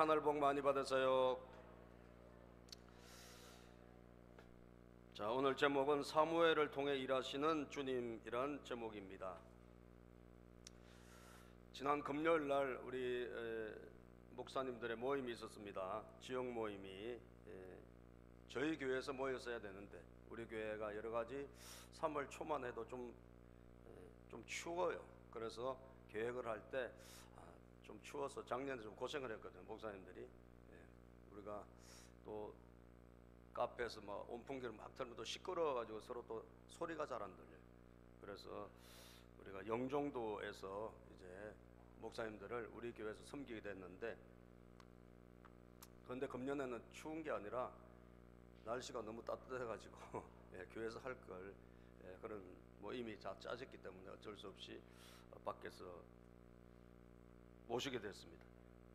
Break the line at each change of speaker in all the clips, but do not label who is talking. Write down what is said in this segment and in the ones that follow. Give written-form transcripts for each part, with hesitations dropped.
하늘 복 많이 받으세요. 자, 오늘 제목은 사무엘을 통해 일하시는 주님이란 제목입니다. 지난 금요일 날 우리 목사님들의 모임이 있었습니다. 지역 모임이 저희 교회에서 모였어야 되는데 우리 교회가 여러 가지 3월 초만 해도 좀 추워요. 그래서 계획을 할 때 좀 추워서 작년에 좀 고생을 했거든요, 목사님들이. 우리가 또 카페에서 막 온풍기를 막 틀면 또 시끄러워가지고 서로 또 소리가 잘 안 들려요. 그래서 우리가 영종도에서 이제 목사님들을 우리 교회에서 섬기게 됐는데, 그런데 금년에는 추운 게 아니라 날씨가 너무 따뜻해가지고 교회에서 할 걸 그런 모임이 짜졌기 때문에 어쩔 수 없이 밖에서 모시게 됐습니다.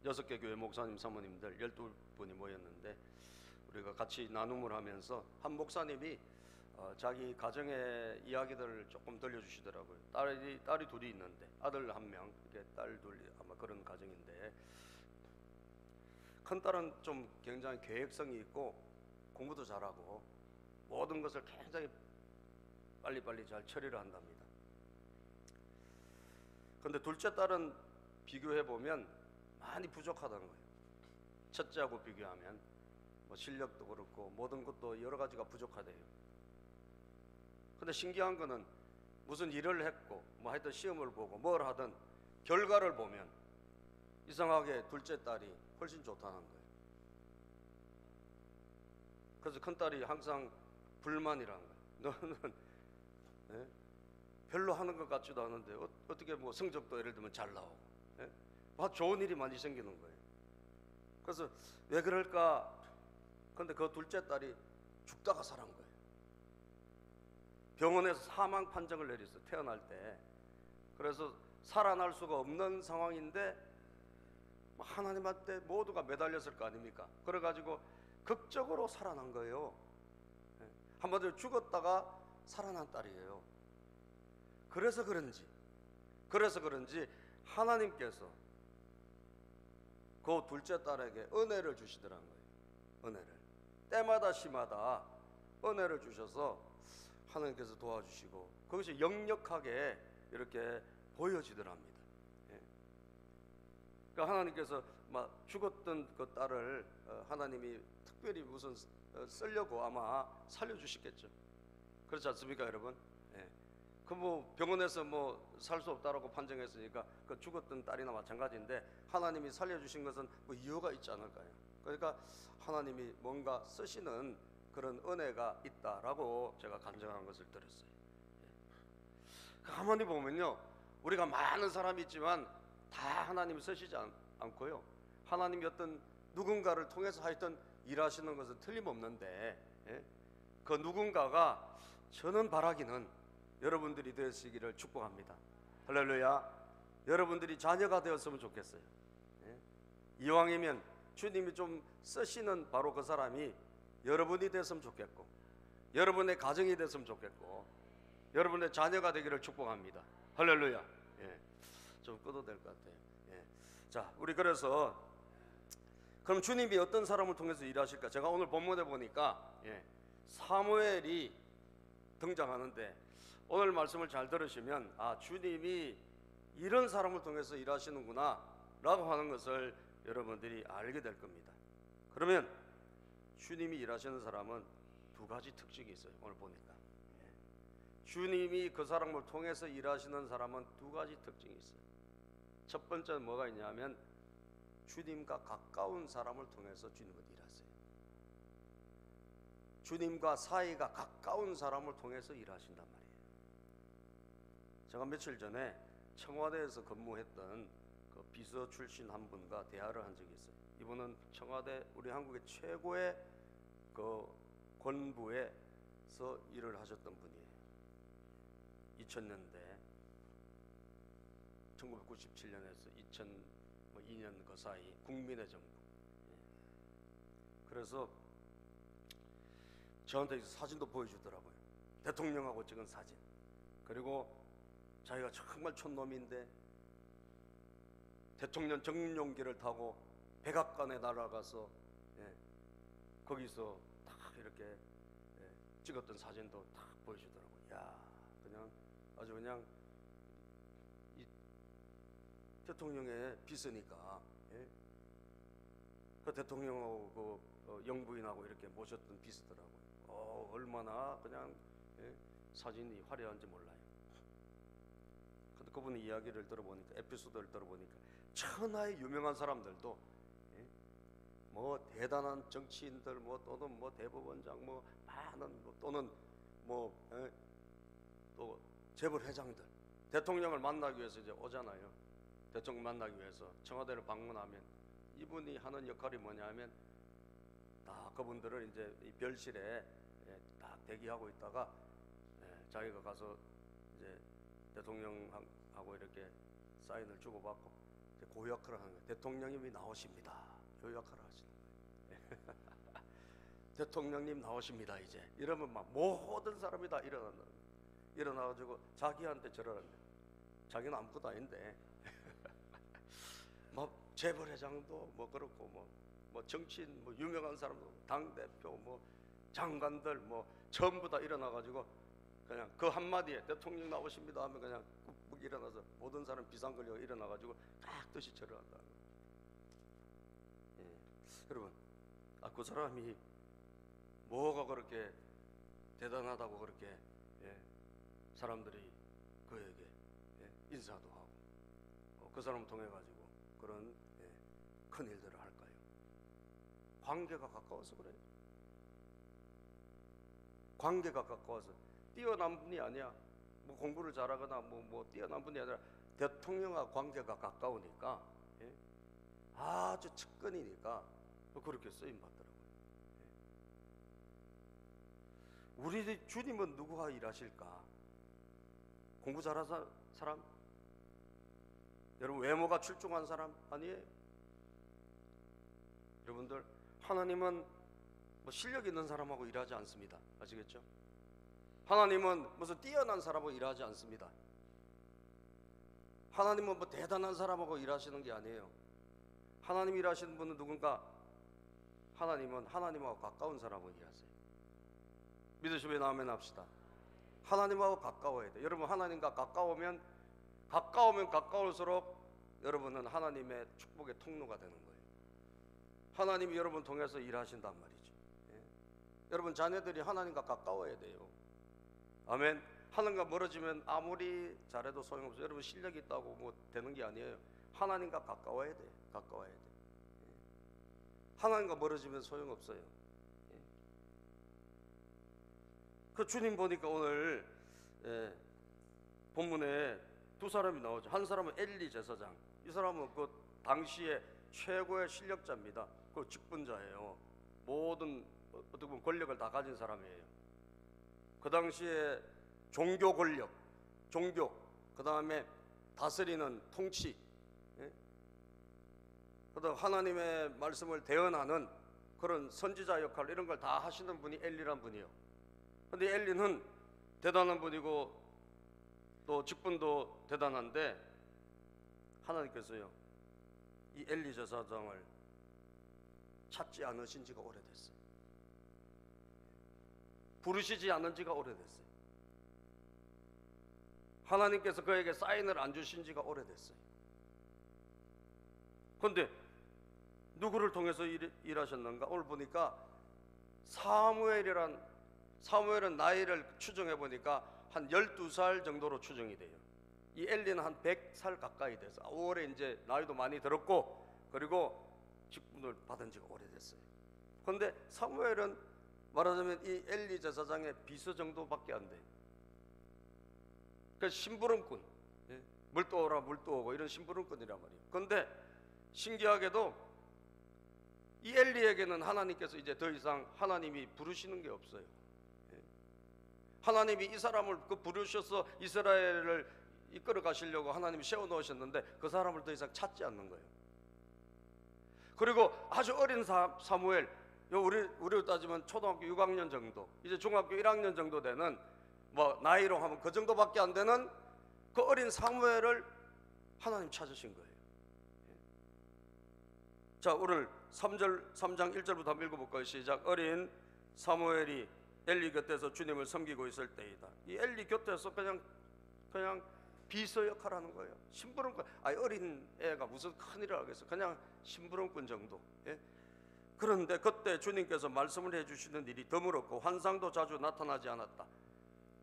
6개 교회 목사님 사모님들 12분이 모였는데 우리가 같이 나눔을 하면서 한 목사님이 자기 가정의 이야기들을 조금 들려주시더라고요. 딸이 둘이 있는데 아들 1명, 이게 딸 둘, 아마 그런 가정인데, 큰 딸은 좀 굉장히 계획성이 있고 공부도 잘하고 모든 것을 굉장히 빨리빨리 잘 처리를 한답니다. 그런데 둘째 딸은 비교해보면 많이 부족하다는 거예요. 첫째하고 비교하면 뭐 실력도 그렇고 모든 것도 여러 가지가 부족하대요. 근데 신기한 거는 무슨 일을 했고 뭐 하여튼 시험을 보고 뭘 하든 결과를 보면 이상하게 둘째 딸이 훨씬 좋다는 거예요. 그래서 큰 딸이 항상 불만이라는 거예요. 너는 별로 하는 것 같지도 않은데 어떻게 뭐 성적도 예를 들면 잘 나오고 막 좋은 일이 많이 생기는 거예요. 그래서 왜 그럴까? 근데 그 둘째 딸이 죽다가 살아난 거예요. 병원에서 사망 판정을 내렸어요, 태어날 때. 그래서 살아날 수가 없는 상황인데 하나님한테 모두가 매달렸을 거 아닙니까? 그래가지고 극적으로 살아난 거예요. 한마디로 죽었다가 살아난 딸이에요. 그래서 그런지 하나님께서 그 둘째 딸에게 은혜를 주시더라는 거예요. 은혜를 때마다 시마다 은혜를 주셔서 하나님께서 도와주시고 그것이 역력하게 이렇게 보여지더랍니다. 그러니까 하나님께서 막 죽었던 그 딸을 하나님이 특별히 무슨 쓰려고 아마 살려주시겠죠. 그렇지 않습니까, 여러분? 그 뭐 병원에서 뭐 살 수 없다라고 판정했으니까 그 죽었던 딸이나 마찬가지인데 하나님이 살려주신 것은 뭐 이유가 있지 않을까요? 그러니까 하나님이 뭔가 쓰시는 그런 은혜가 있다라고 제가 간증한 것을 들었어요. 가만히 보면요, 우리가 많은 사람이 있지만 다 하나님이 쓰시지 않고요, 하나님이 어떤 누군가를 통해서 하여튼 일하시는 것은 틀림없는데, 그 누군가가 저는 바라기는 여러분들이 되시기를 축복합니다. 할렐루야. 여러분들이 자녀가 되었으면 좋겠어요. 이왕이면 주님이 좀 쓰시는 바로 그 사람이 여러분이 됐으면 좋겠고, 여러분의 가정이 됐으면 좋겠고, 여러분의 자녀가 되기를 축복합니다. 할렐루야. 좀 끄도 될 것 같아요. 자, 우리 그래서 그럼 주님이 어떤 사람을 통해서 일하실까? 제가 오늘 본문에 보니까 사무엘이 등장하는데, 오늘 말씀을 잘 들으시면 주님이 이런 사람을 통해서 일하시는구나 라고 하는 것을 여러분들이 알게 될 겁니다. 그러면 주님이 일하시는 사람은 두 가지 특징이 있어요. 오늘 보니까 주님이 그 사람을 통해서 일하시는 사람은 두 가지 특징이 있어요. 첫 번째는 뭐가 있냐면 주님과 가까운 사람을 통해서 주님은 일하세요. 주님과 사이가 가까운 사람을 통해서 일하신단 말이에요. 제가 며칠 전에 청와대에서 근무했던 그 비서 출신 한 분과 대화를 한 적이 있어요. 이분은 청와대, 우리 한국의 최고의 그 권부에서 일을 하셨던 분이에요. 2000년대 1997년에서 2002년 그 사이 국민의 정부. 그래서 저한테 사진도 보여주더라고요. 대통령하고 찍은 사진. 그리고 자기가 정말 촌놈인데 대통령 정용기를 타고 백악관에 날아가서 거기서 딱 이렇게 찍었던 사진도 딱 보여주더라고요. 야, 그냥 아주 그냥 이 대통령의 비서니까 그 대통령하고 그 영부인하고 이렇게 모셨던 비서더라고요. 얼마나 그냥 사진이 화려한지 몰라요. 근데 그분의 이야기를 들어보니까, 에피소드를 들어보니까 천하의 유명한 사람들도 뭐 대단한 정치인들, 뭐 또는 뭐 대법원장, 뭐 많은 또는 또 재벌 회장들, 대통령을 만나기 위해서 이제 오잖아요. 대통령 만나기 위해서 청와대를 방문하면 이분이 하는 역할이 뭐냐면 다 그분들을 이제 이 별실에 딱 대기하고 있다가 자기가 가서 이제 대통령하고 이렇게 사인을 주고받고 그 역할을 하는 거예요. 대통령님이 나오십니다. 이 역할을 하시는 거예요. 대통령님 나오십니다. 이제 이러면 막 모든 사람이 다 일어난다. 일어나가지고 자기한테 절하는데, 자기는 아무것도 아닌데 뭐 재벌회장도 뭐 그렇고 뭐 정치인, 뭐 유명한 사람도, 당 대표, 뭐 장관들 뭐 전부 다 일어나가지고 그냥 그 한마디에 대통령 나오십니다 하면 그냥 꾹꾹 일어나서 모든 사람 비상 걸려 일어나가지고 깍듯이 절을 한다. 여러분, 그 사람이 뭐가 그렇게 대단하다고 그렇게 사람들이 그에게 인사도 하고 그 사람을 통해 가지고 그런 큰 일들을 할까요? 관계가 가까워서 그래요. 관계가 가까워서. 뛰어난 분이 아니야. 뭐 공부를 잘하거나 뭐 뛰어난 분이 아니라 대통령과 관계가 가까우니까 아주 측근이니까 그렇게 쓰임 받더라고요. 우리 주님은 누구와 일하실까? 공부 잘하는 사람? 여러분, 외모가 출중한 사람 아니에요? 여러분들, 하나님은 뭐 실력 있는 사람하고 일하지 않습니다. 아시겠죠? 하나님은 무슨 뛰어난 사람하고 일하지 않습니다. 하나님은 뭐 대단한 사람하고 일하시는 게 아니에요. 하나님 일하시는 분은 누군가? 하나님은 하나님하고 가까운 사람하고 일하세요. 믿으시면 아멘 합시다. 하나님하고 가까워야 돼. 여러분, 하나님과 가까우면 가까울수록 여러분은 하나님의 축복의 통로가 되는 거예요. 하나님이 여러분 통해서 일하신단 말이죠. 여러분, 자녀들이 하나님과 가까워야 돼요. 아멘. 하나님과 멀어지면 아무리 잘해도 소용없어요. 여러분, 실력이 있다고 뭐 되는 게 아니에요. 하나님과 가까워야 돼. 가까워야 돼. 하나님과 멀어지면 소용없어요. 그 주님 보니까 오늘 본문에 두 사람이 나오죠. 한 사람은 엘리 제사장. 이 사람은 그 당시에 최고의 실력자입니다. 그 직분자예요. 모든 어떻게 보면 권력을 다 가진 사람이에요. 그 당시에 종교 권력, 종교, 그 다음에 다스리는 통치, 그다음 하나님의 말씀을 대언하는 그런 선지자 역할, 이런 걸 다 하시는 분이 엘리란 분이에요. 근데 엘리는 대단한 분이고 또 직분도 대단한데 하나님께서요, 이 엘리 제사장을 찾지 않으신 지가 오래됐어요. 부르시지 않은 지가 오래됐어요. 하나님께서 그에게 사인을 안 주신 지가 오래됐어요. 그런데 누구를 통해서 일하셨는가? 오늘 보니까 사무엘은 나이를 추정해 보니까 한 12살 정도로 추정이 돼요. 이 엘리는 한 100살 가까이 돼서 올해 이제 나이도 많이 들었고, 그리고 직분을 받은 지가 오래됐어요. 그런데 사무엘은 말하자면 이 엘리 제사장의 비서 정도밖에 안 돼요. 그러니까 심부름꾼, 물 떠오라 물 떠오고 이런 심부름꾼이란 말이에요. 그런데 신기하게도 이 엘리에게는 하나님께서 이제 더 이상 하나님이 부르시는 게 없어요. 하나님이 이 사람을 부르셔서 이스라엘을 이끌어 가시려고 하나님이 세워 놓으셨는데 그 사람을 더 이상 찾지 않는 거예요. 그리고 아주 어린 사무엘, 우리로 따지면 초등학교 6학년 정도, 이제 중학교 1학년 정도 되는, 뭐 나이로 하면 그 정도밖에 안 되는 그 어린 사무엘을 하나님 찾으신 거예요. 자, 오늘 3장 1절부터 한번 읽어볼까요? 시작. 어린 사무엘이 엘리 곁에서 주님을 섬기고 있을 때이다. 이 엘리 곁에서 그냥 비서 역할하는 거예요. 심부름꾼. 어린 애가 무슨 큰일을 하겠어. 그냥 심부름꾼 정도. 예? 그런데 그때 주님께서 말씀을 해주시는 일이 드물었고 환상도 자주 나타나지 않았다.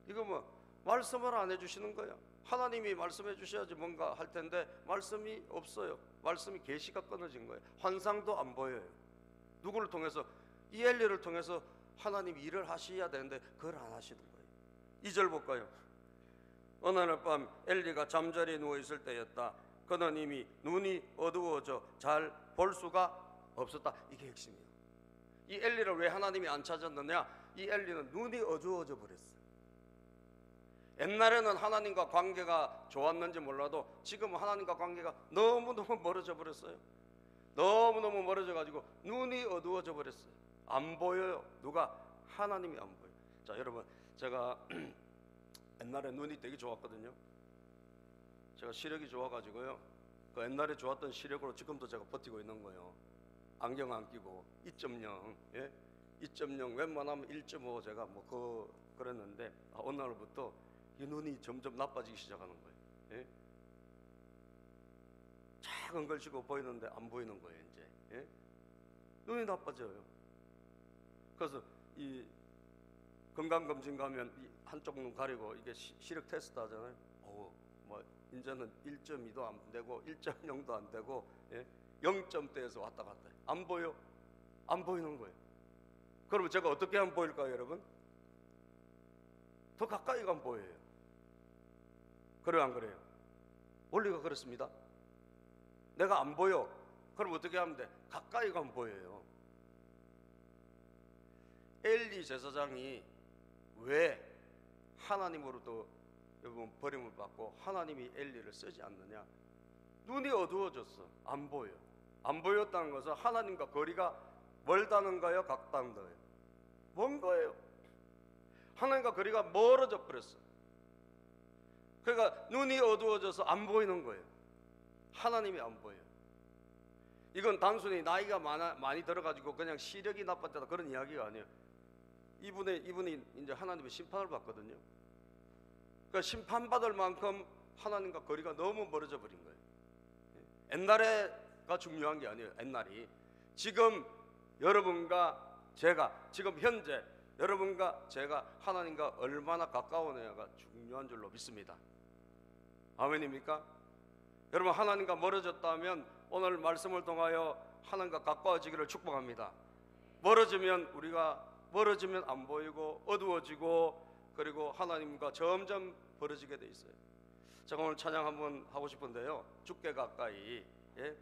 이거 뭐 말씀을 안 해주시는 거예요. 하나님이 말씀해 주셔야지 뭔가 할 텐데 말씀이 없어요. 말씀이 계시가 끊어진 거예요. 환상도 안 보여요. 누구를 통해서? 이 엘리를 통해서 하나님이 일을 하셔야 되는데 그걸 안 하시는 거예요. 2절 볼까요? 어느 날 밤 엘리가 잠자리에 누워있을 때였다. 그는 이미 눈이 어두워져 잘 볼 수가 없었다. 이게 핵심이에요. 이 엘리를 왜 하나님이 안 찾았느냐? 이 엘리는 눈이 어두워져 버렸어요. 옛날에는 하나님과 관계가 좋았는지 몰라도 지금은 하나님과 관계가 너무너무 멀어져 버렸어요. 너무너무 멀어져 가지고 눈이 어두워져 버렸어요. 안 보여요. 누가? 하나님이 안 보여요. 자, 여러분, 제가 옛날에 눈이 되게 좋았거든요. 제가 시력이 좋아가지고요, 그 옛날에 좋았던 시력으로 지금도 제가 버티고 있는 거예요. 안경 안 끼고 2.0, 예? 2.0 웬만하면 1.5 제가 그랬는데 어느 날부터 이 눈이 점점 나빠지기 시작하는 거예요. 예? 작은 걸치고 보이는데 안 보이는 거예요. 이제 예? 눈이 나빠져요. 그래서 이 건강검진 가면 이 한쪽 눈 가리고 이게 시력 테스트 하잖아요. 뭐 이제는 1.2도 안 되고 1.0도 안 되고, 예? 0점대에서 왔다 갔다 해요. 안 보여? 안 보이는 거예요. 그러면 제가 어떻게 하면 보일까요, 여러분? 더 가까이 가면 보여요. 그래요, 안 그래요? 원리가 그렇습니다. 내가 안 보여. 그럼 어떻게 하면 돼? 가까이 가면 보여요. 엘리 제사장이 왜 하나님으로부터 여러분 버림을 받고 하나님이 엘리를 쓰지 않느냐? 눈이 어두워졌어. 안 보여. 안 보였다는 것은 하나님과 거리가 멀다는 거예요, 같다는 거예요? 먼 거예요. 하나님과 거리가 멀어져 버렸어. 그러니까 눈이 어두워져서 안 보이는 거예요. 하나님이 안 보여요. 이건 단순히 나이가 많이 들어가지고 그냥 시력이 나빴다 그런 이야기가 아니에요. 이분이 이제 하나님의 심판을 받거든요. 그러니까 심판받을 만큼 하나님과 거리가 너무 멀어져 버린 거예요. 옛날에가 중요한 게 아니에요. 옛날이. 지금 여러분과 제가, 지금 현재 여러분과 제가 하나님과 얼마나 가까우냐가 중요한 줄로 믿습니다. 아멘입니까? 여러분, 하나님과 멀어졌다면 오늘 말씀을 통하여 하나님과 가까워지기를 축복합니다. 멀어지면 안 보이고 어두워지고 그리고 하나님과 점점 멀어지게 돼 있어요. 제가 오늘 찬양 한번 하고 싶은데요. 주께 가까이, 예?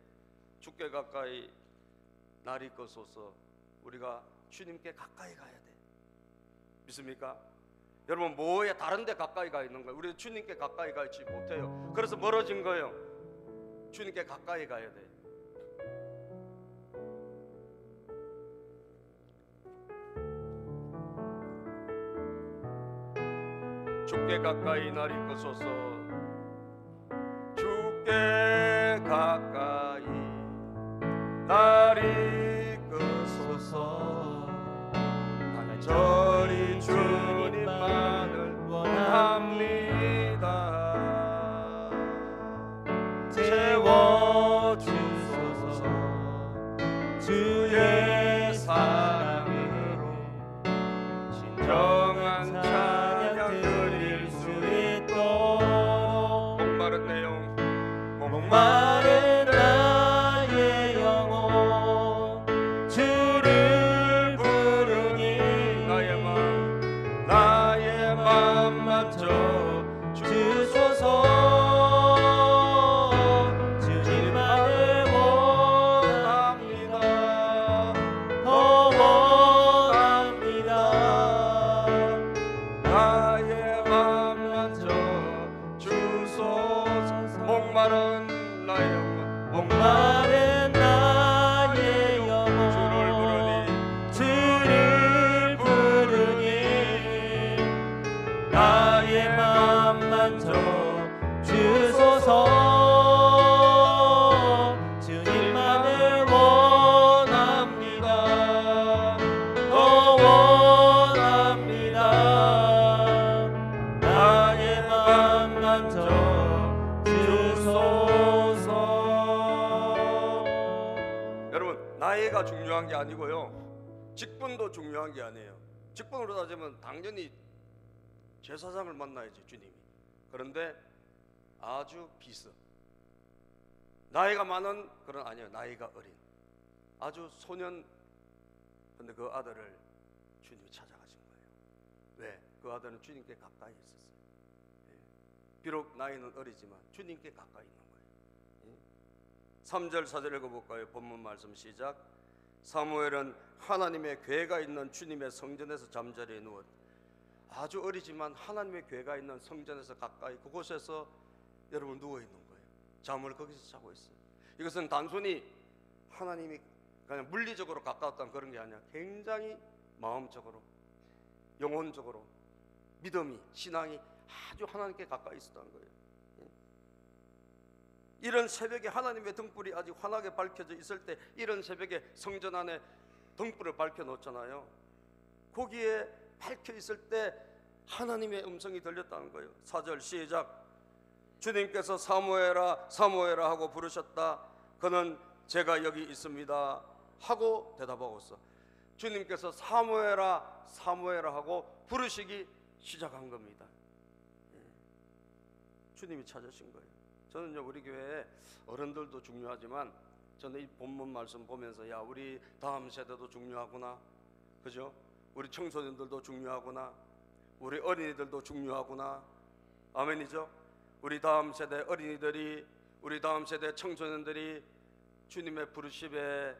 주께 가까이 날이 꺼소서. 우리가 주님께 가까이 가야 돼. 믿습니까? 여러분, 뭐에 다른 데 가까이 가 있는 거예요? 우리는 주님께 가까이 가지 못해요. 그래서 멀어진 거예요. 주님께 가까이 가야 돼. 주께 가까이 날이 꺼소서. 주께 가까이 날이 꺼소서. 간절히 주님만을 원합니다. 채워주소서. 주의 사랑으로 진정한 찬양 드릴 수 있도록. 목마른 내 영, 목마른 나의 영혼 주를 부르니 나의 맘 맞춰 주소서. 주님만을 원합니다. 더 원합니다. 나의 맘 맞춰 주소서. 목마른 나의 영혼, 목마른 나의 영혼 주를 부르니 나의 맘 만져 주소서. 주님만을
만져 주소서.
여러분, 나이가 중요한 게 아니고요, 직분도 중요한 게 아니에요. 직분으로 따지면 당연히 제사장을 만나야지, 주님이. 그런데 아주 비서, 나이가 많은 그런, 아니에요, 나이가 어린 아주 소년. 근데 그 아들을 주님이 찾아가신 거예요. 왜? 그 아들은 주님께 가까이 있었어요. 비록 나이는 어리지만 주님께 가까이 있는 거예요. 3절 4절 읽어볼까요? 본문 말씀 시작. 사무엘은 하나님의 궤가 있는 주님의 성전에서 잠자리에 누웠. 아주 어리지만 하나님의 궤가 있는 성전에서 가까이, 그곳에서 여러분 누워 있는 거예요. 잠을 거기서 자고 있어요. 이것은 단순히 하나님이 그냥 물리적으로 가까웠다는 그런 게 아니라 굉장히 마음적으로, 영혼적으로, 믿음이, 신앙이 아주 하나님께 가까이 있었다는 거예요. 이런 새벽에 하나님의 등불이 아직 환하게 밝혀져 있을 때, 이런 새벽에 성전 안에 등불을 밝혀 놓잖아요. 거기에 밝혀 있을 때 하나님의 음성이 들렸다는 거예요. 4절 시작. 주님께서 사무엘아 사무엘아 하고 부르셨다. 그는 제가 여기 있습니다 하고 대답하고서 주님께서 사무엘아 사무엘아 하고 부르시기 시작한 겁니다. 주님이 찾으신 거예요. 저는요, 우리 교회에 어른들도 중요하지만 저는 이 본문 말씀 보면서, 야, 우리 다음 세대도 중요하구나, 그죠? 우리 청소년들도 중요하구나, 우리 어린이들도 중요하구나. 아멘이죠? 우리 다음 세대 어린이들이, 우리 다음 세대 청소년들이 주님의 부르심에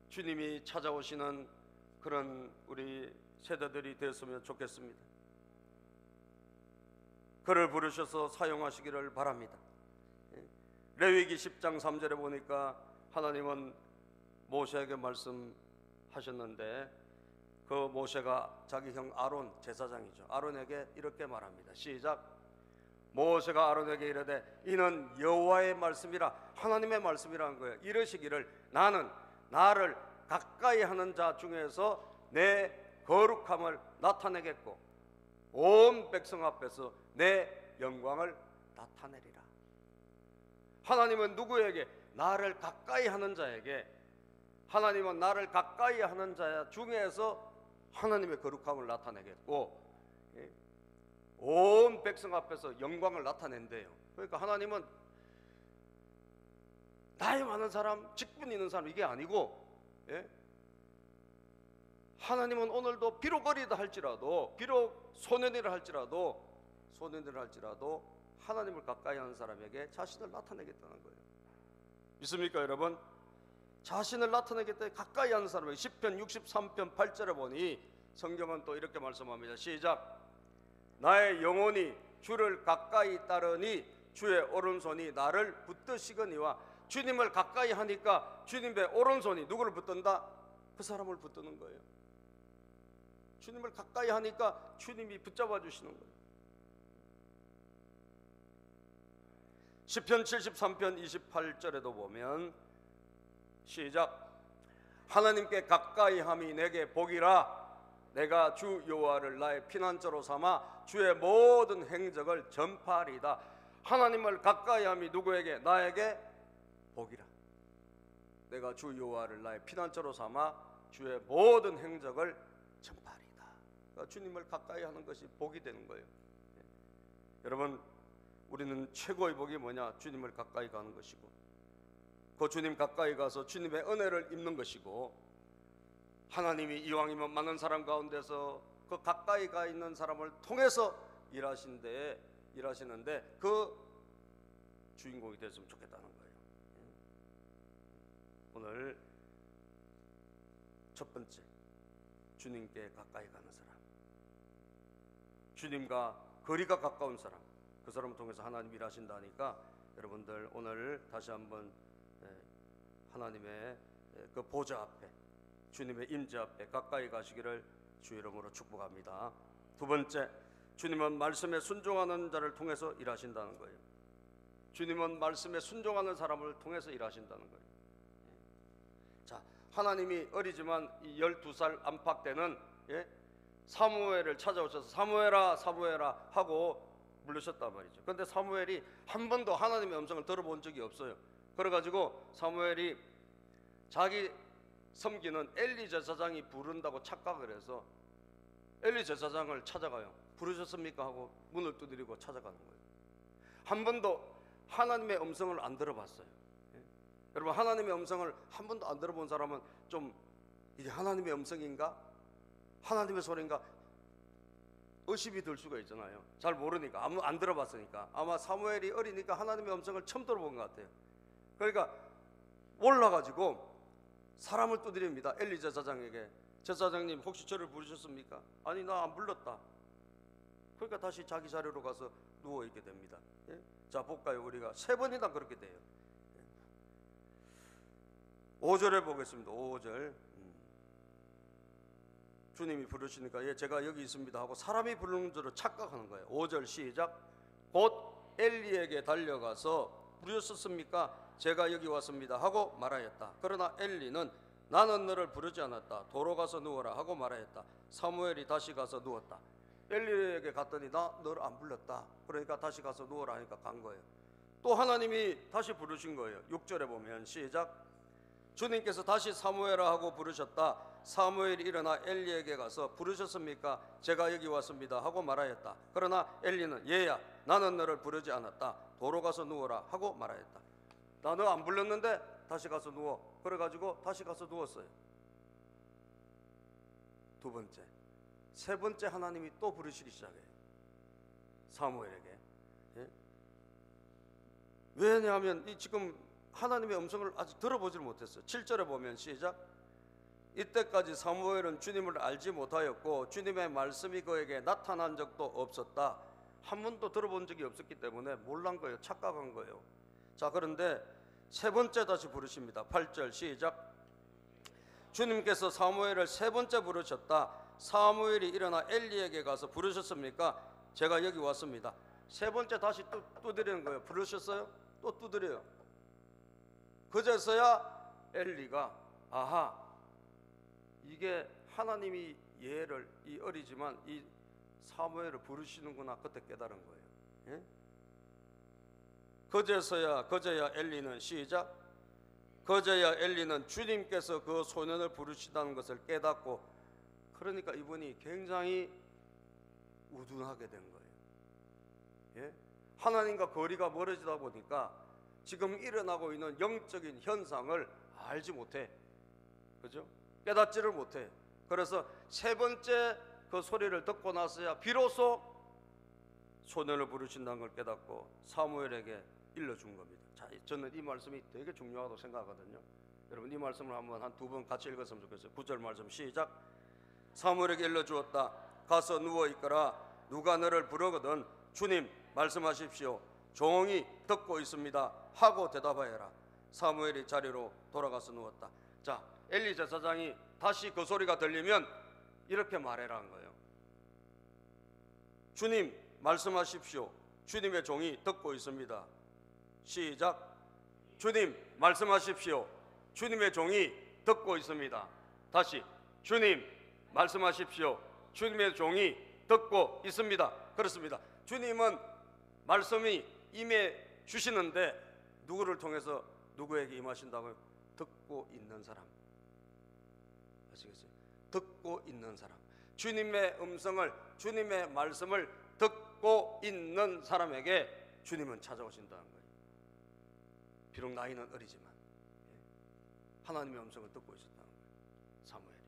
주님이 찾아오시는 그런 우리 세대들이 되었으면 좋겠습니다. 그를 부르셔서 사용하시기를 바랍니다. 레위기 10장 3절에 보니까 하나님은 모세에게 말씀하셨는데, 그 모세가 자기 형 아론, 제사장이죠, 아론에게 이렇게 말합니다. 시작. 모세가 아론에게 이르되 이는 여호와의 말씀이라, 하나님의 말씀이라는 거예요. 이르시기를 나는 나를 가까이 하는 자 중에서 내 거룩함을 나타내겠고 온 백성 앞에서 내 영광을 나타내리라. 하나님은 누구에게? 나를 가까이 하는 자에게, 하나님은 나를 가까이 하는 자 중에서 하나님의 거룩함을 나타내겠고 온 백성 앞에서 영광을 나타낸대요. 그러니까 하나님은 나이 많은 사람, 직분 있는 사람, 이게 아니고, 하나님은 오늘도 비록 어리다 할지라도, 비록 소년이라 할지라도 하나님을 가까이 하는 사람에게 자신을 나타내겠다는 거예요. 믿습니까 여러분? 자신을 나타내겠다, 가까이 하는 사람에게. 시편 63편 8절에 보니 성경은 또 이렇게 말씀합니다. 시작. 나의 영혼이 주를 가까이 따르니 주의 오른손이 나를 붙드시거니와. 주님을 가까이 하니까 주님의 오른손이 누구를 붙든다? 그 사람을 붙드는 거예요. 주님을 가까이 하니까 주님이 붙잡아 주시는 거예요. 시편 73편 28절에도 보면 시작. 하나님께 가까이 함이 내게 복이라. 내가 주 여호와를 나의 피난처로 삼아 주의 모든 행적을 전파하리이다. 하나님을 가까이 함이 누구에게? 나에게 복이라. 내가 주 여호와를 나의 피난처로 삼아 주의 모든 행적을 전파하리이다. 그러니까 주님을 가까이 하는 것이 복이 되는 거예요. 여러분, 우리는 최고의 복이 뭐냐? 주님을 가까이 가는 것이고, 그 주님 가까이 가서 주님의 은혜를 입는 것이고, 하나님이 이왕이면 많은 사람 가운데서 그 가까이 가 있는 사람을 통해서 일하시는데 그 주인공이 됐으면 좋겠다는 거예요. 오늘 첫 번째, 주님께 가까이 가는 사람, 주님과 거리가 가까운 사람, 그 사람을 통해서 하나님이 일하신다니까 여러분들 오늘 다시 한번 하나님의 그 보좌 앞에, 주님의 임재 앞에 가까이 가시기를 주 이름으로 축복합니다. 두 번째, 주님은 말씀에 순종하는 자를 통해서 일하신다는 거예요. 주님은 말씀에 순종하는 사람을 통해서 일하신다는 거예요. 자, 하나님이 어리지만 12살 안팎 때는 사무엘을 찾아오셔서 사무엘아 사무엘아 하고 부르셨단 말이죠. 그런데 사무엘이 한 번도 하나님의 음성을 들어본 적이 없어요. 그래가지고 사무엘이 자기 섬기는 엘리 제사장이 부른다고 착각을 해서 엘리 제사장을 찾아가요. 부르셨습니까? 하고 문을 두드리고 찾아가는 거예요. 한 번도 하나님의 음성을 안 들어봤어요. 여러분, 하나님의 음성을 한 번도 안 들어본 사람은 좀 이게 하나님의 음성인가? 하나님의 소리인가? 의심이 들 수가 있잖아요. 잘 모르니까, 안 들어봤으니까. 아마 사무엘이 어리니까 하나님의 음성을 처음 들어본 것 같아요. 그러니까 올라가지고 사람을 두드립니다. 엘리 제사장에게. 제사장님, 혹시 저를 부르셨습니까? 아니, 나 안 불렀다. 그러니까 다시 자기 자리로 가서 누워 있게 됩니다. 예? 자, 볼까요? 우리가 3번이나 그렇게 돼요. 5절에 보겠습니다. 5절. 주님이 부르시니까 예, 제가 여기 있습니다 하고 사람이 부르는 줄을 착각하는 거예요. 5절 시작. 곧 엘리에게 달려가서 부르셨습니까? 제가 여기 왔습니다 하고 말하였다. 그러나 엘리는 나는 너를 부르지 않았다. 도로 가서 누워라 하고 말하였다. 사무엘이 다시 가서 누웠다. 엘리에게 갔더니 나 너를 안 불렀다. 그러니까 다시 가서 누워라 하니까 간 거예요. 또 하나님이 다시 부르신 거예요. 6절에 보면 시작. 주님께서 다시 사무엘아 하고 부르셨다. 사무엘이 일어나 엘리에게 가서 부르셨습니까? 제가 여기 왔습니다 하고 말하였다. 그러나 엘리는 얘야 나는 너를 부르지 않았다. 도로 가서 누워라 하고 말하였다. 나 너 안 불렀는데 다시 가서 누워. 그래가지고 다시 가서 누웠어요. 2번째. 3번째 하나님이 또 부르시기 시작해요. 사무엘에게. 예? 왜냐하면 이 지금 하나님의 음성을 아직 들어보질 못했어요. 7절에 보면 시작. 이때까지 사무엘은 주님을 알지 못하였고 주님의 말씀이 그에게 나타난 적도 없었다. 한 번도 들어본 적이 없었기 때문에 몰란 거예요. 착각한 거예요. 자, 그런데 3번째 다시 부르십니다. 8절 시작. 주님께서 사무엘을 3번째 부르셨다. 사무엘이 일어나 엘리에게 가서 부르셨습니까? 제가 여기 왔습니다. 3번째 다시 또 두드리는 거예요. 부르셨어요? 또 두드려요. 그제서야 엘리가 아하, 이게 하나님이 얘를 이 어리지만 이 사무엘을 부르시는구나. 그때 깨달은 거예요. 예? 그제야 엘리는 시작. 그제야 엘리는 주님께서 그 소년을 부르시다는 것을 깨닫고, 그러니까 이분이 굉장히 우둔하게 된 거예요. 예? 하나님과 거리가 멀어지다 보니까 지금 일어나고 있는 영적인 현상을 알지 못해. 그죠? 깨닫지를 못해. 그래서 3번째 그 소리를 듣고 나서야 비로소 소년을 부르신다는 걸 깨닫고 사무엘에게 일러준 겁니다. 자, 저는 이 말씀이 되게 중요하다고 생각하거든요. 여러분, 이 말씀을 한번 한 2번 같이 읽었으면 좋겠어요. 9절 말씀 시작. 사무엘에게 일러주었다. 가서 누워 있거라. 누가 너를 부르거든 주님 말씀하십시오. 종이 듣고 있습니다 하고 대답하여라. 사무엘이 자리로 돌아가서 누웠다. 자, 엘리 제사장이 다시 그 소리가 들리면 이렇게 말해라는 거예요. 주님 말씀하십시오. 주님의 종이 듣고 있습니다. 시작. 주님 말씀하십시오. 주님의 종이 듣고 있습니다. 다시. 주님 말씀하십시오. 주님의 종이 듣고 있습니다. 그렇습니다. 주님은 말씀이 임해 주시는데 누구를 통해서 누구에게 임하신다고요? 듣고 있는 사람. 아시겠어요? 듣고 있는 사람. 주님의 음성을, 주님의 말씀을 듣고 있는 사람에게 주님은 찾아오신다는 거예요. 비록 나이는 어리지만 하나님의 음성을 듣고 있었다는 거예요. 사무엘이.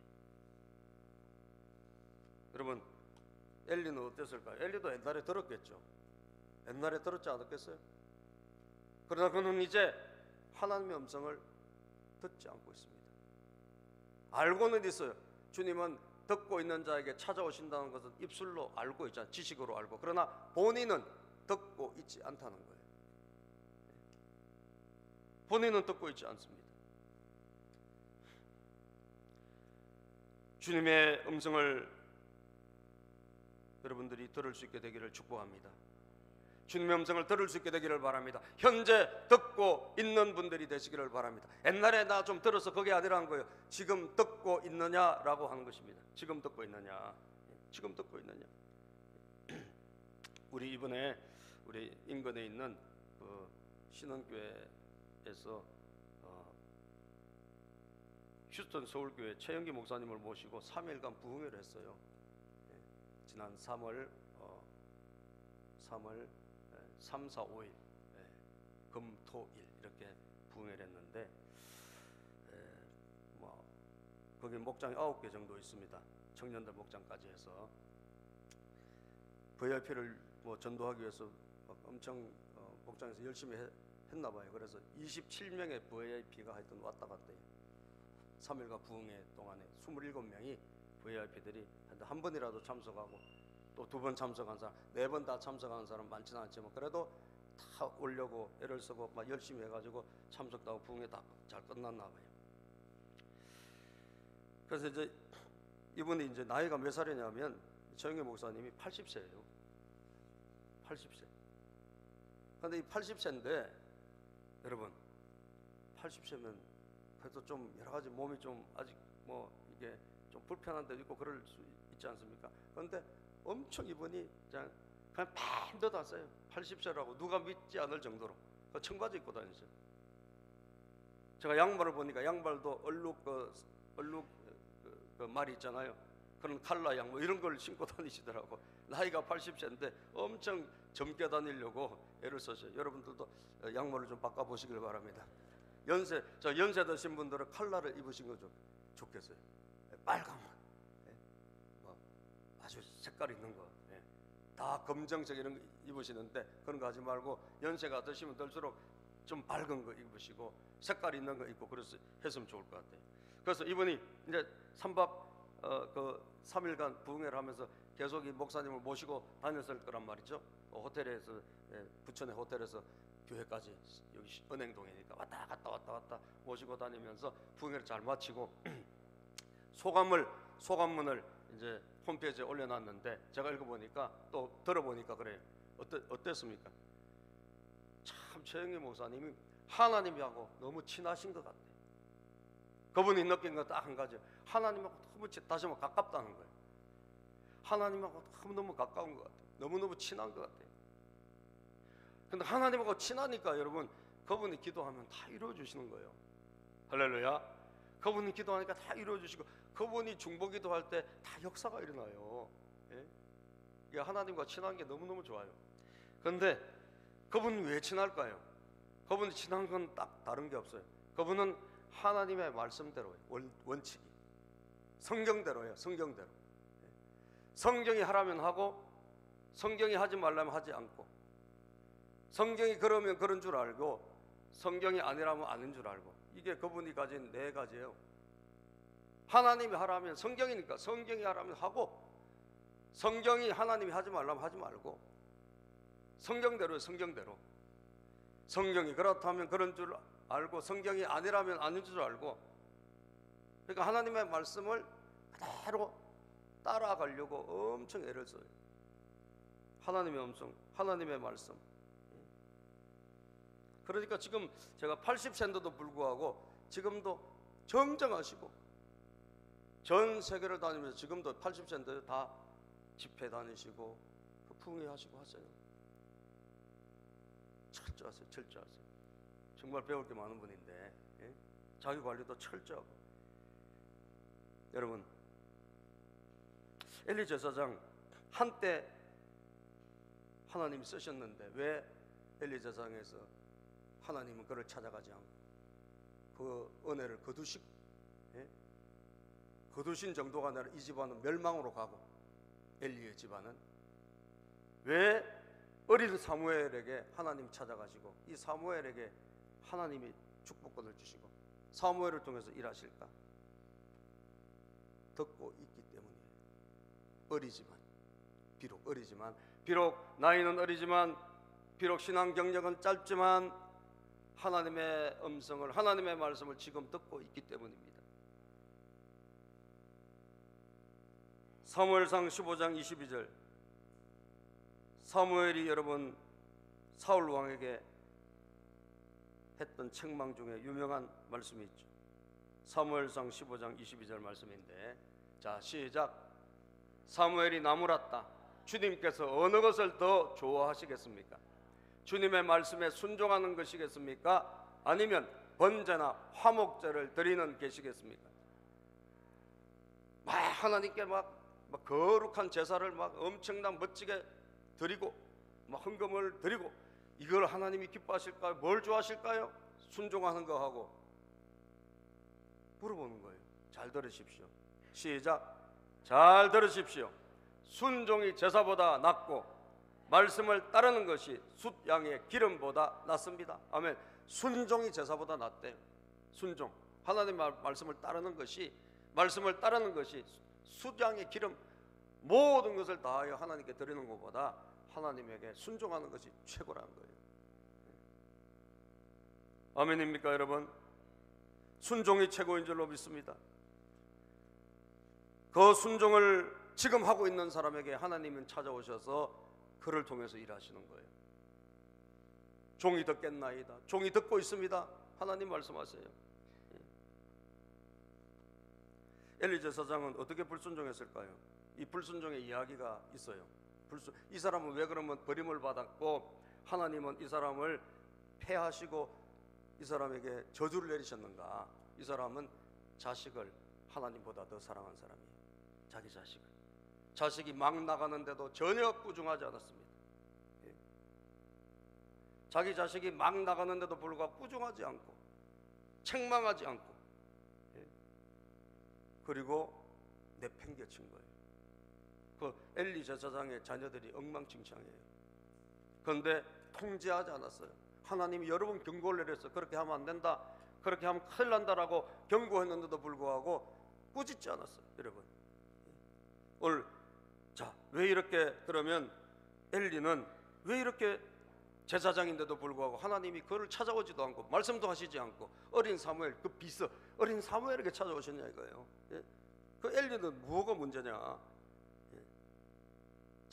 여러분, 엘리는 어땠을까요? 엘리도 옛날에 들었겠죠. 옛날에 들었지 않았겠어요? 그러나 그는 이제 하나님의 음성을 듣지 않고 있습니다. 알고는 있어요. 주님은 듣고 있는 자에게 찾아오신다는 것은 입술로 알고 있잖아요. 지식으로 알고. 그러나 본인은 듣고 있지 않다는 거예요. 본인은 듣고 있지 않습니다. 주님의 음성을 여러분들이 들을 수 있게 되기를 축복합니다. 주님의 음성을 들을 수 있게 되기를 바랍니다. 현재 듣고 있는 분들이 되시기를 바랍니다. 옛날에 나 좀 들어서 그게 아니라는 거예요. 지금 듣고 있느냐라고 하는 것입니다. 지금 듣고 있느냐. 지금 듣고 있느냐. 우리 이번에 우리 인근에 있는 그 신흥교회에서 휴스턴 서울교회 최영기 목사님을 모시고 3일간 부흥회를 했어요. 지난 3월 3, 4, 5일 금, 토, 일 이렇게 부흥회를 했는데 거기 목장이 9개 정도 있습니다. 청년들 목장까지 해서 VIP를 전도하기 위해서 엄청 목장에서 열심히 했나 봐요. 그래서 27명의 VIP가 하여튼 왔다 갔다 해요. 3일간 부흥회 동안에 27명이 VIP들이 한 번이라도 참석하고 또 2번 참석한 사람, 4번 다 참석한 사람 많지는 않지만 그래도 다 오려고 애를 쓰고 막 열심히 해가지고 참석도 하고 부흥회 다 잘 끝났나 봐요. 그래서 이제 이분이 이제 나이가 몇 살이냐면 최영기 목사님이 80세예요. 80세. 근데 이 80세인데 여러분 80세면 그래도 좀 여러 가지 몸이 좀 아직 이게 좀 불편한 데도 있고 그럴 수 있지 않습니까? 그런데 엄청 이분이 그냥 팬도 다 써요. 80세라고 누가 믿지 않을 정도로 청바지 입고 다니세요. 제가 양말을 보니까 양발도 얼룩 그 말이 있잖아요. 그런 칼라 양말 이런 걸 신고 다니시더라고. 나이가 80세인데 엄청 젊게 다니려고 애를 쓰셔요. 여러분들도 양말을 좀 바꿔보시길 바랍니다. 연세 드신 분들은 칼라를 입으신 거 좋겠어요. 빨간 거, 아주 색깔 있는 거, 다 검정색 이런 거 입으시는데 그런 거 하지 말고 연세가 드시면 들수록 좀 밝은 거 입으시고 색깔 있는 거 입고 그래서 했으면 좋을 것 같아요. 그래서 이분이 이제 3일간 부흥회를 하면서 계속 이 목사님을 모시고 다녔을 거란 말이죠. 호텔에서 부천의 호텔에서 교회까지 여기 은행동이니까 왔다 갔다 모시고 다니면서 부흥회를 잘 마치고 소감문을 이제 홈페이지에 올려놨는데 제가 읽어보니까 또 들어보니까 그래요. 어땠습니까? 참 최영기 목사님이 하나님하고 너무 친하신 것 같아요. 그분이 느낀 건 딱 한 가지. 하나님하고 너무 다시 한번 가깝다는 거예요. 하나님하고 너무 가까운 것 같아요. 너무너무 친한 것 같아요. 근데 하나님하고 친하니까 여러분 그분이 기도하면 다 이루어주시는 거예요. 할렐루야. 그분이 기도하니까 다 이루어주시고 그분이 중보기도할 때 다 역사가 일어나요. 이게 하나님과 친한 게 너무너무 좋아요. 그런데 그분이 왜 친할까요? 그분이 친한 건 딱 다른 게 없어요. 그분은 하나님의 말씀대로 원칙이 성경대로예요. 성경대로. 성경이 하라면 하고 성경이 하지 말라면 하지 않고 성경이 그러면 그런 줄 알고 성경이 아니라면 아닌 줄 알고 이게 그분이 가진 4가지예요. 하나님이 하라면 성경이니까 성경이 하라면 하고 성경이 하나님이 하지 말라면 하지 말고 성경대로예요. 성경대로. 성경이 그렇다면 그런 줄 알고 성경이 아니라면 아닌 줄 알고 그러니까 하나님의 말씀을 그대로 따라가려고 엄청 애를 써요. 하나님의 음성, 하나님의 말씀. 그러니까 지금 제가 80세인데도 불구하고 지금도 정정하시고 전 세계를 다니면서 지금도 80세인데 다 집회 다니시고 부흥회 하시고 하세요. 철저하세요. 철저하세요. 정말 배울 게 많은 분인데 자기 관리도 철저하고. 여러분 엘리 제사장 한때 하나님이 쓰셨는데 왜 엘리 제사장에서 하나님은 그를 찾아가지 않고 그 은혜를 거두신 정도가 아니라 이 집안은 멸망으로 가고 엘리의 집안은 왜 어린 사무엘에게 하나님 찾아가시고 이 사무엘에게 하나님이 축복권을 주시고 사무엘을 통해서 일하실까? 듣고 있기 때문이에요. 어리지만 비록 어리지만 비록 나이는 어리지만 비록 신앙 경력은 짧지만 하나님의 음성을 하나님의 말씀을 지금 듣고 있기 때문입니다. 사무엘상 15장 22절 사무엘이 여러분 사울 왕에게 했던 책망 중에 유명한 말씀이 있죠. 사무엘상 15장 22절 말씀인데 자 시작. 사무엘이 나무랐다. 주님께서 어느 것을 더 좋아하시겠습니까? 주님의 말씀에 순종하는 것이겠습니까? 아니면 번제나 화목제를 드리는 계시겠습니까? 하나님께 막 거룩한 제사를 막 엄청난 멋지게 드리고 막 헌금을 드리고, 이걸 하나님이 기뻐하실까요? 뭘 좋아하실까요? 순종하는 거 하고 물어보는 거예요. 잘 들으십시오. 시작. 잘 들으십시오. 순종이 제사보다 낫고 말씀을 따르는 것이 숫양의 기름보다 낫습니다. 아멘. 순종이 제사보다 낫대요. 순종, 하나님 말씀을 따르는 것이, 말씀을 따르는 것이 숫양의 기름, 모든 것을 다하여 하나님께 드리는 것보다 하나님에게 순종하는 것이 최고라는 거예요. 아멘입니까 여러분? 순종이 최고인 줄로 믿습니다. 그 순종을 지금 하고 있는 사람에게 하나님은 찾아오셔서 그를 통해서 일하시는 거예요. 종이 듣겠나이다. 종이 듣고 있습니다. 하나님 말씀하세요. 엘리 제사장은 어떻게 불순종했을까요? 이 불순종의 이야기가 있어요. 이 사람은 왜 그러면 버림을 받았고 하나님은 이 사람을 폐하시고 이 사람에게 저주를 내리셨는가? 이 사람은 자식을 하나님보다 더 사랑한 사람이에요. 자기 자식을. 자식이 막 나가는데도 전혀 꾸중하지 않았습니다. 자기 자식이 막 나가는데도 불구하고 꾸중하지 않고 책망하지 않고, 그리고 내팽개친 거예요. 그 엘리 제사장의 자녀들이 엉망진창이에요. 그런데 통제하지 않았어요. 하나님이 여러 번 경고를 내렸어요. 그렇게 하면 안 된다, 그렇게 하면 큰일 난다라고 경고했는데도 불구하고 꾸짖지 않았어요. 여러분, 오늘 왜 이렇게, 그러면 엘리는 왜 이렇게 제사장인데도 불구하고 하나님이 그를 찾아오지도 않고 말씀도 하시지 않고 어린 사무엘, 그 비서 어린 사무엘에게 찾아오셨냐 이거예요. 그 엘리는 뭐가 문제냐?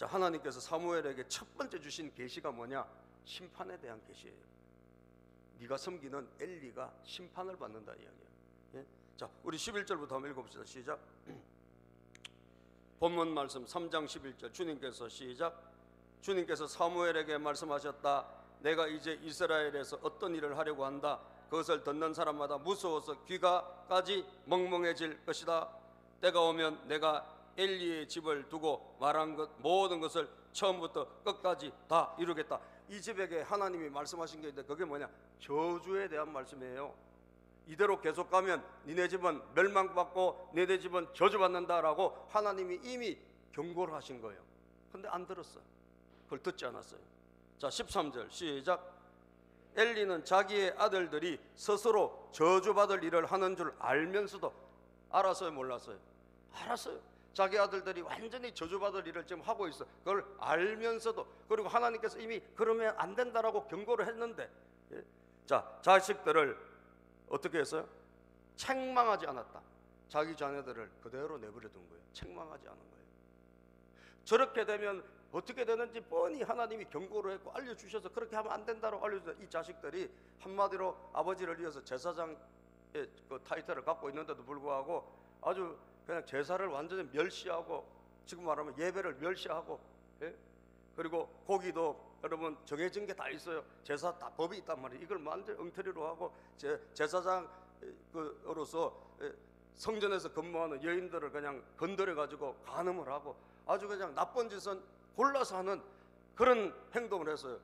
하나님께서 사무엘에게 첫 번째 주신 계시가 뭐냐? 심판에 대한 계시예요. 네가 섬기는 엘리가 심판을 받는다는 이야기예요. 자, 우리 11절부터 한번 읽어봅시다. 시작. 본문 말씀 3장 11절. 주님께서 시작. 주님께서 사무엘에게 말씀하셨다. 내가 이제 이스라엘에서 어떤 일을 하려고 한다. 그것을 듣는 사람마다 무서워서 귀가까지 멍멍해질 것이다. 때가 오면 내가 엘리의 집을 두고 말한 것 모든 것을 처음부터 끝까지 다 이루겠다. 이 집에게 하나님이 말씀하신 게 있는데 그게 뭐냐? 저주에 대한 말씀이에요. 이대로 계속 가면 니네 집은 멸망받고 니네 집은 저주받는다라고 하나님이 이미 경고를 하신 거예요. 근데 안 들었어요. 그걸 듣지 않았어요. 자, 13절 시작. 엘리는 자기의 아들들이 스스로 저주받을 일을 하는 줄 알면서도, 알았어요 몰랐어요? 알았어요. 자기 아들들이 완전히 저주받을 일을 지금 하고 있어. 그걸 알면서도, 그리고 하나님께서 이미 그러면 안 된다라고 경고를 했는데, 자, 자식들을 어떻게 했어요? 책망하지 않았다. 자기 자녀들을 그대로 내버려 둔 거예요. 책망하지 않은 거예요. 저렇게 되면 어떻게 되는지 뻔히 하나님이 경고를 했고 알려주셔서 그렇게 하면 안 된다고 알려주셔서 이 자식들이 한마디로 아버지를 이어서 제사장의 그 타이틀을 갖고 있는데도 불구하고 아주 그냥 제사를 완전히 멸시하고, 지금 말하면 예배를 멸시하고, 그리고 고기도 여러분 정해진 게 다 있어요. 제사 다 법이 있단 말이에요. 이걸 완전 엉터리로 하고 제사장으로서 성전에서 근무하는 여인들을 그냥 건드려 가지고 간음을 하고 아주 그냥 나쁜 짓은 골라서 하는 그런 행동을 했어요.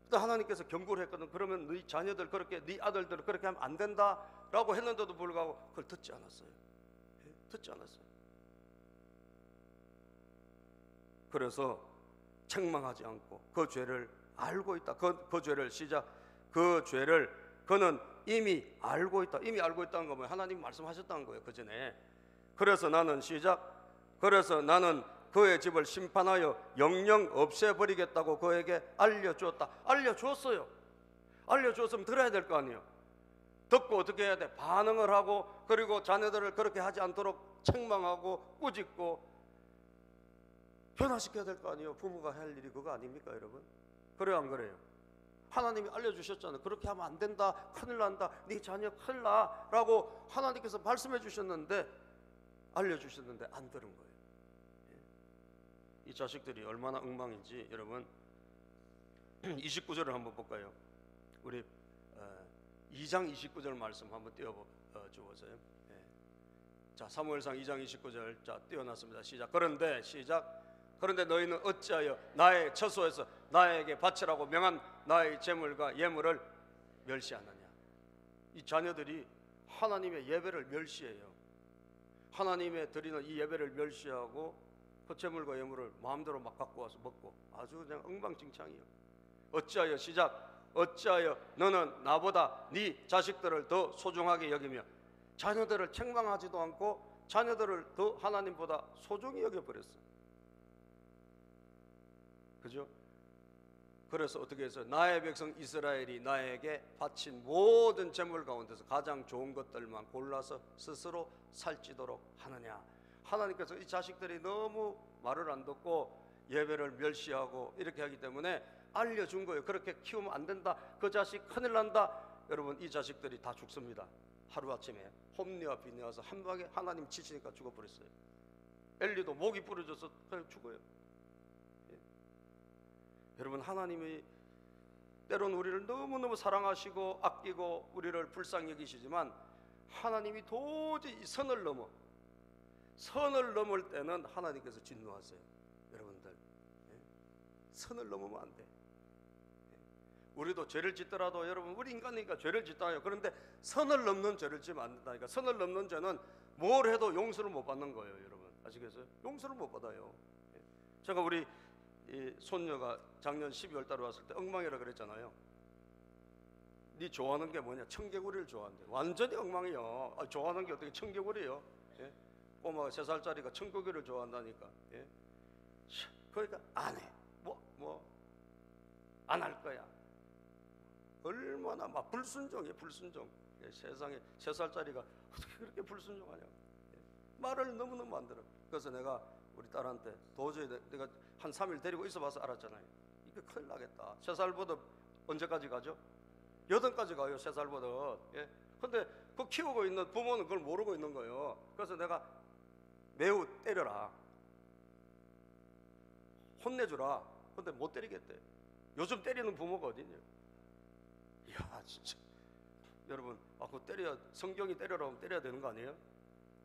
또 하나님께서 경고를 했거든. 그러면 네 자녀들 그렇게, 네 아들들을 그렇게 하면 안 된다라고 했는데도 불구하고 그걸 듣지 않았어요. 듣지 않았어요. 그래서 책망하지 않고 그 죄를 알고 있다. 그 죄를 시작. 그 죄를 그는 이미 알고 있다. 이미 알고 있다는 거 뭐예요? 하나님 말씀하셨다는 거예요. 그 전에. 그래서 나는 시작. 그래서 나는 그의 집을 심판하여 영영 없애버리겠다고 그에게 알려주었다. 알려주었어요. 알려주었으면 들어야 될 거 아니에요. 듣고 어떻게 해야 돼? 반응을 하고, 그리고 자녀들을 그렇게 하지 않도록 책망하고 꾸짖고 변화시켜야 될 거 아니에요. 부모가 할 일이 그거 아닙니까 여러분? 그래요 안 그래요? 하나님이 알려주셨잖아요. 그렇게 하면 안 된다, 큰일 난다, 네 자녀 큰일 나 라고 하나님께서 말씀해 주셨는데, 알려주셨는데 안 들은 거예요. 이 자식들이 얼마나 엉망인지 여러분 29절을 한번 볼까요? 우리 2장 29절 말씀 한번 띄워주어서요. 예. 자, 사무엘상 2장 29절 자 띄워놨습니다. 시작. 그런데 너희는 어찌하여 나의 처소에서 나에게 바치라고 명한 나의 제물과 예물을 멸시하느냐. 이 자녀들이 하나님의 예배를 멸시해요. 하나님의 드리는 이 예배를 멸시하고 그 제물과 예물을 마음대로 막 갖고 와서 먹고 아주 그냥 엉망진창이에요. 어찌하여 시작. 어찌하여 너는 나보다 네 자식들을 더 소중하게 여기며 자녀들을 책망하지도 않고 자녀들을 더 하나님보다 소중히 여겨버렸어. 그죠? 그래서 어떻게 해서 나의 백성 이스라엘이 나에게 바친 모든 제물 가운데서 가장 좋은 것들만 골라서 스스로 살찌도록 하느냐. 하나님께서 이 자식들이 너무 말을 안 듣고 예배를 멸시하고 이렇게 하기 때문에 알려준 거예요. 그렇게 키우면 안 된다. 그 자식 큰일 난다. 여러분 이 자식들이 다 죽습니다. 하루아침에 홈리와 비니아서 한 방에 하나님 치시니까 죽어버렸어요. 엘리도 목이 부러져서 그냥 죽어요. 예. 여러분 하나님이 때론 우리를 너무너무 사랑하시고 아끼고 우리를 불쌍히 여기시지만 하나님이 도저히 선을 넘을 때는 하나님께서 진노하세요. 여러분들 선을 넘으면 안 돼. 우리도 죄를 짓더라도 여러분 우리 인간이니까 죄를 짓다요. 그런데 선을 넘는 죄를 지면 안 된다니까. 선을 넘는 죄는 뭘 해도 용서를 못 받는 거예요. 여러분 아시겠어요? 용서를 못 받아요. 제가 우리 이 손녀가 작년 12월 달에 왔을 때 엉망이라 그랬잖아요. 네 좋아하는 게 뭐냐? 청개구리를 좋아한대. 완전히 엉망이요. 좋아하는 게 어떻게 청개구리예요? 예? 꼬마가 3살짜리가 청개구리를 좋아한다니까. 예? 그러니까 안 해. 안 할 거야. 얼마나 막 불순종이에요. 불순종. 예, 세상에 3살짜리가 어떻게 그렇게 불순종하냐. 예? 말을 너무너무 안 들어. 그래서 내가 우리 딸한테 도저히 내가 한 3일 데리고 있어봐서 알았잖아요. 이게 큰일 나겠다. 3살보다 언제까지 가죠? 8까지 가요. 3살보다. 예? 근데 그 키우고 있는 부모는 그걸 모르고 있는 거예요. 그래서 내가 매우 때려라. 혼내주라. 근데 못 때리겠대. 요즘 때리는 부모가 어딨냐. 이야 진짜 여러분 그거 때려 성경이 때려라 하면 때려야 되는 거 아니에요?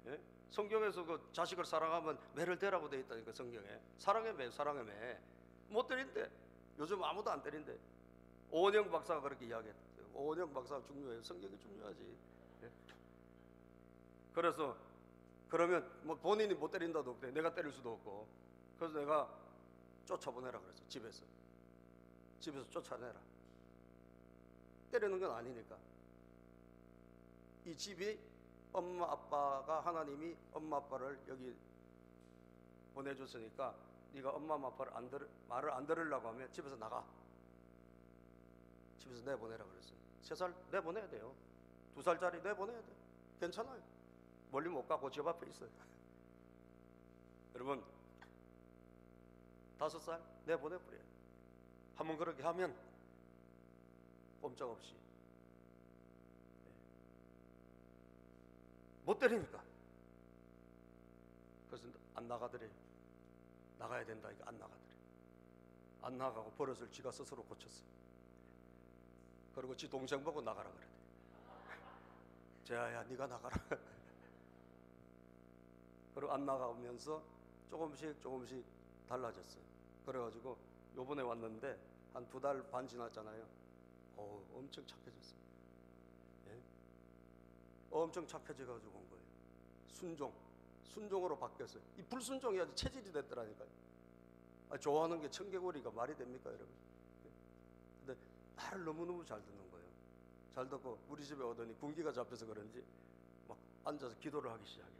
예? 성경에서 그 자식을 사랑하면 매를 대라고 돼 있다니까. 성경에 사랑의 매, 사랑의 매. 못 때린대. 요즘 아무도 안 때린대. 오은영 박사가 그렇게 이야기했어요. 오은영 박사가 중요해요. 성경이 중요하지. 예? 그래서 그러면 뭐 본인이 못 때린다도 없대. 내가 때릴 수도 없고. 그래서 내가 쫓아보내라 그랬어. 집에서 쫓아내라. 때리는 건 아니니까. 이 집이 엄마 아빠가 하나님이 엄마 아빠를 여기 보내줬으니까 네가 엄마 아빠를 말을 안 들으려고 하면 집에서 나가. 집에서 내보내라 그랬어요. 3살 내보내야 돼요. 2살짜리 내보내야 돼. 괜찮아요. 멀리 못 가고 집 앞에 있어요. 여러분 5살 내보내버려요. 한번 그렇게 하면 꼼짝없이 못 때리니까. 그래서 안 나가더래요. 나가야 된다. 이거 안 나가더래요. 안 나가고 버릇을 지가 스스로 고쳤어. 그리고 지 동생 보고 나가라 그래. 재아야 네가 나가라. 그리고 안 나가면서 조금씩 달라졌어요. 그래가지고 요번에 왔는데 한 2달 반 지났잖아요. 엄청 착해졌어요. 예? 엄청 착해져가지고 온 거예요. 순종으로 바뀌었어요. 이 불순종이 아주 체질이 됐더라니까요. 좋아하는 게 청개구리가 말이 됩니까 여러분? 근데 말을 너무너무 잘 듣는 거예요. 잘 듣고 우리 집에 오더니 군기가 잡혀서 그런지 막 앉아서 기도를 하기 시작해요.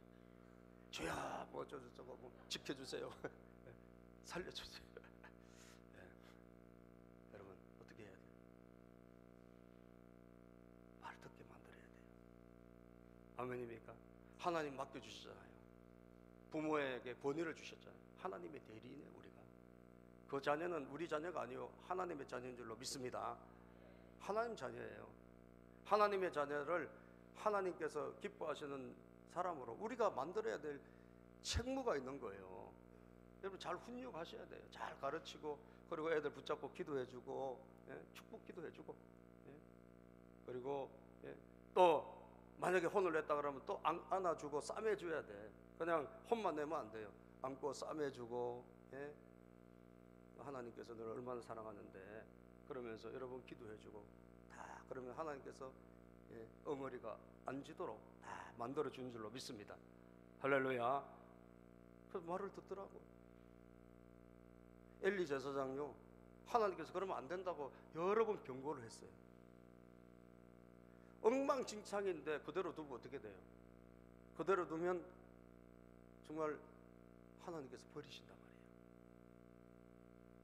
주야 뭐 저거 뭐 지켜주세요. 살려주세요. 예. 여러분 어떻게 해야 돼요? 말 듣게 만들어야 돼요. 아멘입니까? 하나님 맡겨주시잖아요. 부모에게 권위를 주셨잖아요. 하나님의 대리인이에요. 우리가 그 자녀는 우리 자녀가 아니요 하나님의 자녀인 줄로 믿습니다. 하나님 자녀예요. 하나님의 자녀를 하나님께서 기뻐하시는 사람으로 우리가 만들어야 될 책무가 있는 거예요. 여러분 잘 훈육하셔야 돼요. 잘 가르치고, 그리고 애들 붙잡고 기도해주고, 축복 기도해주고, 그리고 또 만약에 혼을 냈다 그러면 또 안아주고 싸매줘야 돼. 그냥 혼만 내면 안 돼요. 안고 싸매주고, 하나님께서 너를 얼마나 사랑하는데, 그러면서 여러분 기도해주고, 다 그러면 하나님께서 엉어리가 안 지도록 다 만들어 주는 줄로 믿습니다. 할렐루야. 그 말을 듣더라고. 엘리 제사장요, 하나님께서 그러면 안 된다고 여러 번 경고를 했어요. 엉망진창인데 그대로 두면 어떻게 돼요? 그대로 두면 정말 하나님께서 버리신단 말이에요.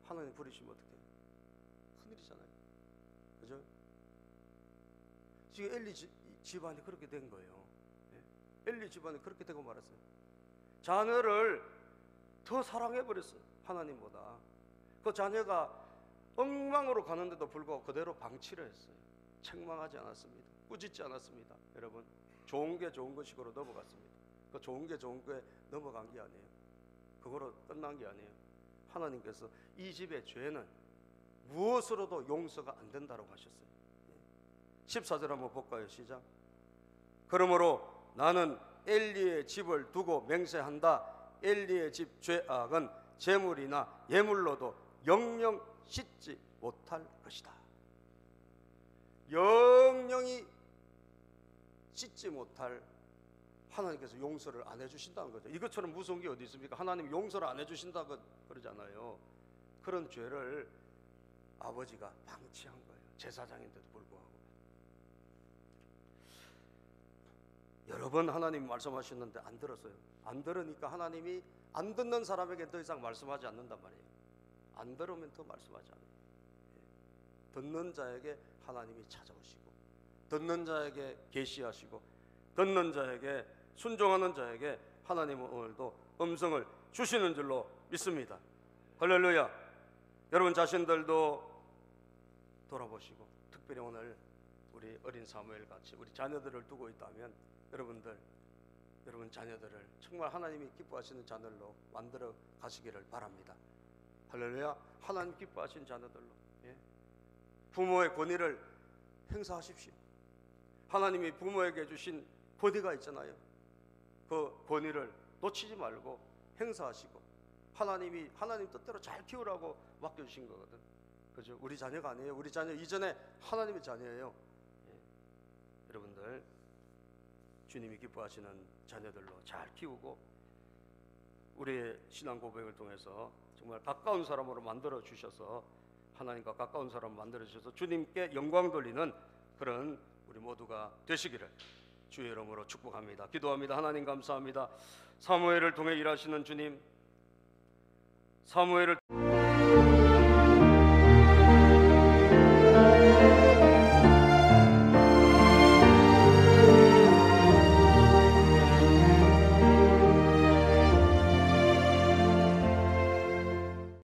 하나님 버리시면 어떻게 해요? 큰일이잖아요. 그죠? 지금 엘리 집안이 그렇게 된 거예요. 엘리 집안이 그렇게 되고 말았어요. 자녀를 더 사랑해버렸어요. 하나님보다. 그 자녀가 엉망으로 가는데도 불구하고 그대로 방치를 했어요. 책망하지 않았습니다. 꾸짖지 않았습니다. 여러분, 좋은 게 좋은 것식으로 넘어갔습니다. 그 좋은 게 좋은 게 넘어간 게 아니에요. 그거로 끝난 게 아니에요. 하나님께서 이 집의 죄는 무엇으로도 용서가 안 된다고 하셨어요. 14절 한번 볼까요? 시작. 그러므로 나는 엘리의 집을 두고 맹세한다. 엘리의 집 죄악은 재물이나 예물로도 영영 씻지 못할 것이다. 영영이 씻지 못할, 하나님께서 용서를 안 해주신다는 거죠. 이것처럼 무서운 게 어디 있습니까? 하나님 용서를 안 해주신다고 그러잖아요. 그런 죄를 아버지가 방치한 거예요. 제사장인데도 불구하고. 여러 번 하나님 말씀하셨는데 안 들었어요. 안 들으니까 하나님이 안 듣는 사람에게 더 이상 말씀하지 않는단 말이에요. 안 들으면 더 말씀하지 않아요. 듣는 자에게 하나님이 찾아오시고, 듣는 자에게 계시하시고, 듣는 자에게, 순종하는 자에게 하나님은 오늘도 음성을 주시는 줄로 믿습니다. 할렐루야. 여러분 자신들도 돌아보시고, 특별히 오늘 우리 어린 사무엘 같이 우리 자녀들을 두고 있다면 여러분 자녀들을 정말 하나님이 기뻐하시는 자녀로 만들어 가시기를 바랍니다. 할렐루야. 하나님 기뻐하신 자녀들로, 부모의 권위를 행사하십시오. 하나님이 부모에게 주신 권위가 있잖아요. 그 권위를 놓치지 말고 행사하시고, 하나님 뜻대로 잘 키우라고 맡겨주신 거거든. 그죠? 우리 자녀가 아니에요. 우리 자녀 이전에 하나님의 자녀예요. 여러분들 주님이 기뻐하시는 자녀들로 잘 키우고, 우리의 신앙 고백을 통해서 정말 가까운 사람으로 만들어 주셔서, 하나님과 가까운 사람 만들어 주셔서 주님께 영광 돌리는 그런 우리 모두가 되시기를 주의 이름으로 축복합니다. 기도합니다. 하나님 감사합니다. 사무엘을 통해 일하시는 주님, 사무엘을